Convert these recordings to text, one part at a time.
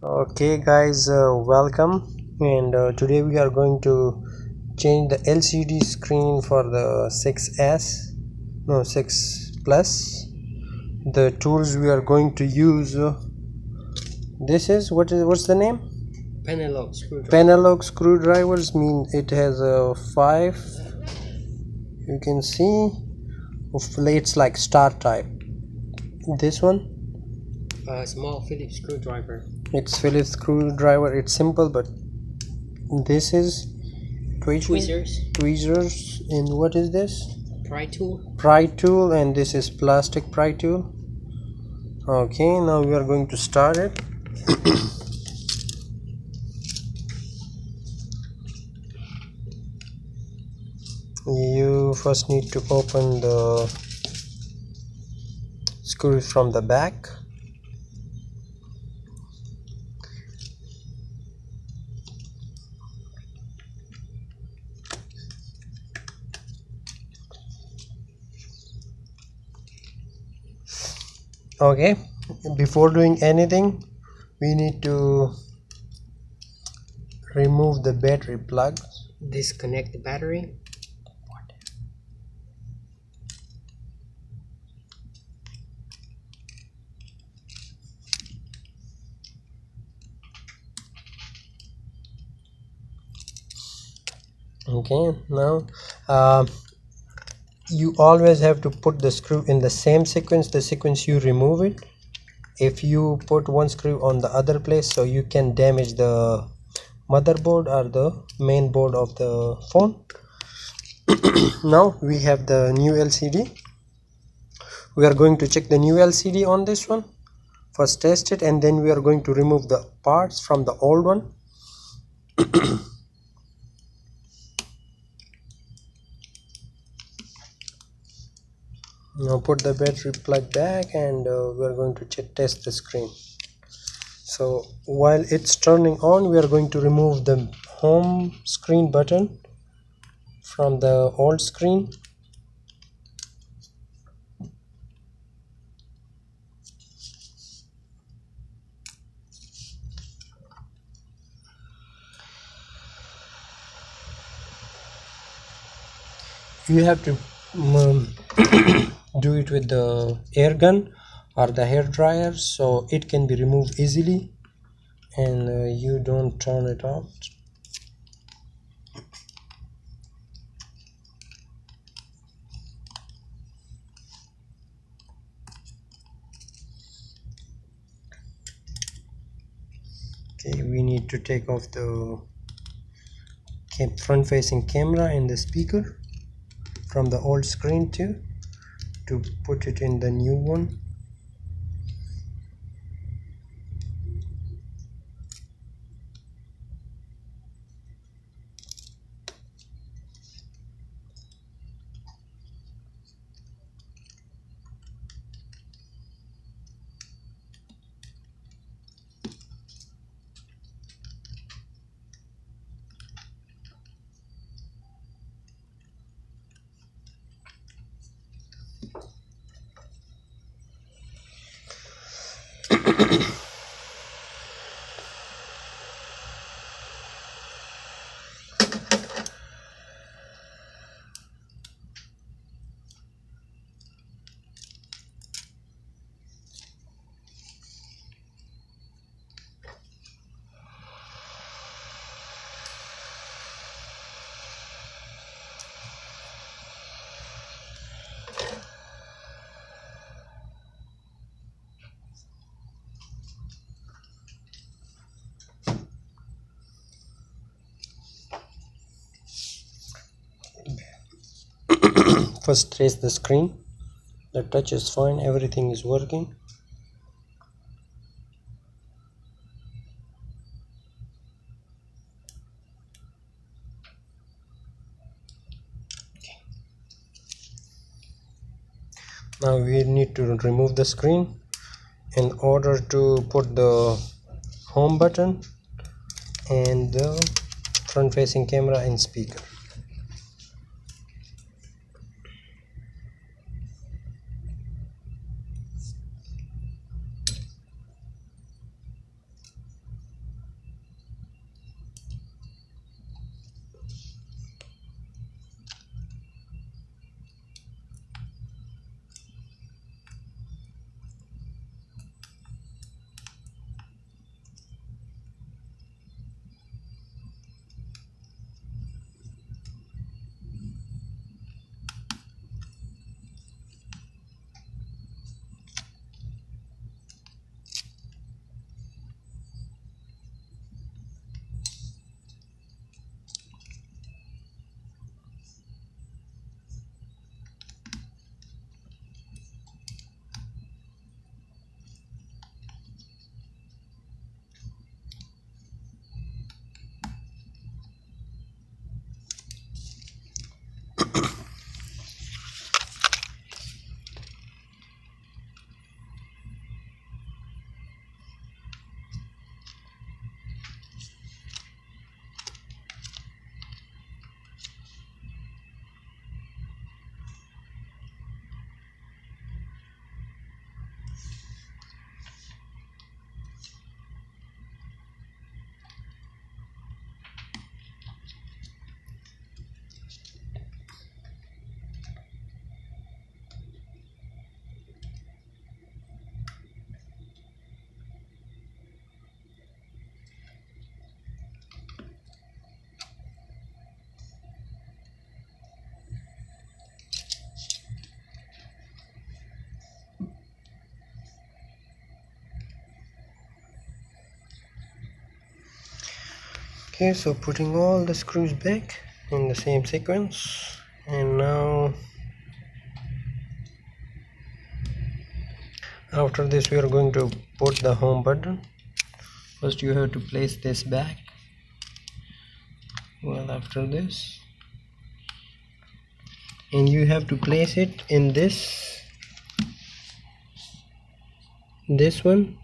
Okay guys, welcome, and today we are going to change the LCD screen for the 6s, no 6 plus. The tools we are going to use, this is what's the name? Penalog screwdrivers. Mean it has a 5, you can see, it's like star type. This one, Small Phillips screwdriver. it's Phillips screwdriver. It's simple, but this is tweezers. And what is this? Pry tool. And this is plastic pry tool. Okay, now we are going to start it. You first need to open the screws from the back. Okay, before doing anything, we need to remove the battery plug. Disconnect the battery. Okay, now you always have to put the screw in the same sequence, the sequence you remove it. If you put one screw on the other place, so you can damage the motherboard or the main board of the phone. Now we have the new LCD. We are going to check the new LCD on this one. First test it, and then we are going to remove the parts from the old one. Now put the battery plug back, and we are going to test the screen. So while it's turning on, we are going to remove the home screen button from the old screen. You have to do it with the air gun or the hair dryer, so it can be removed easily and you don't turn it off. Okay, we need to take off the front facing camera and the speaker from the old screen too, to put it in the new one. First trace the screen. The touch is fine, everything is working. Now we need to remove the screen in order to put the home button and the front facing camera and speaker. Okay, so putting all the screws back in the same sequence, and now after this we are going to put the home button. First you have to place this back. Well, after this, and you have to place it in this one.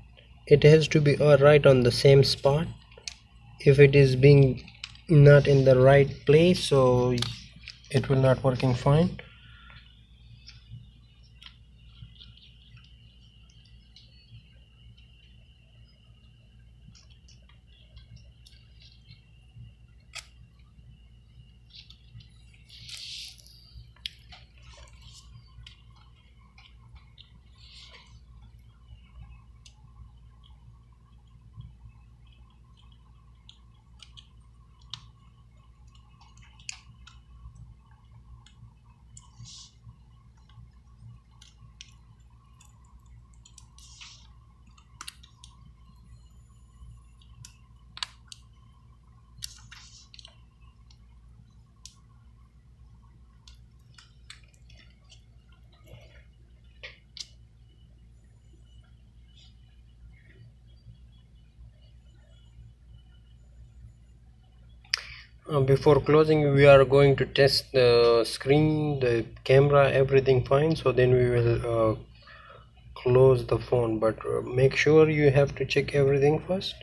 It has to be right on the same spot. If it is being not in the right place, so it will not working fine. Before closing, we are going to test the screen, the camera, everything fine, so then we will close the phone. But make sure you have to check everything first,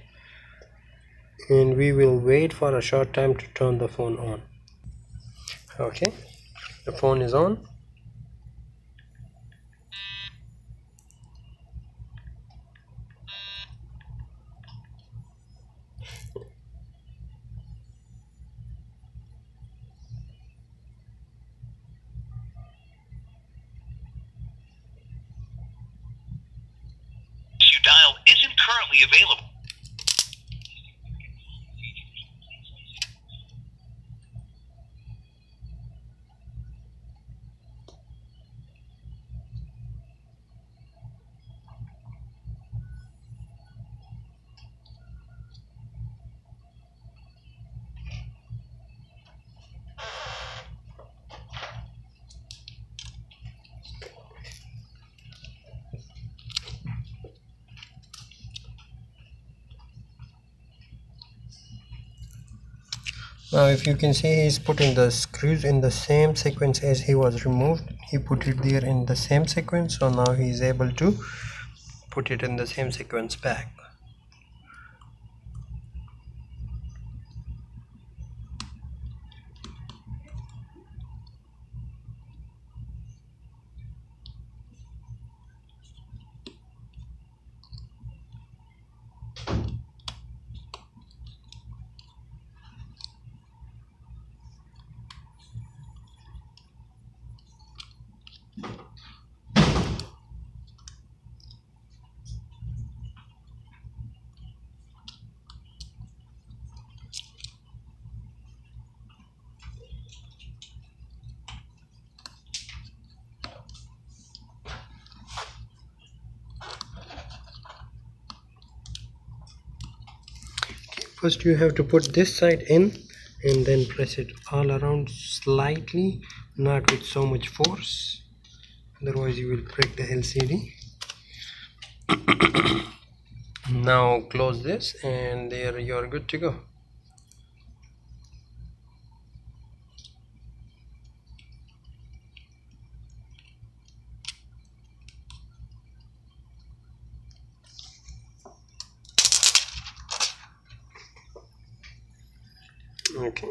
and we will wait for a short time to turn the phone on. Okay, the phone is on. You dialed isn't currently available. Now if you can see, he's putting the screws in the same sequence as he was removed. He put it there in the same sequence, so now he is able to put it in the same sequence back. First you have to put this side in and then press it all around slightly, not with so much force, otherwise you will break the LCD. Now close this and there you are good to go. Okay.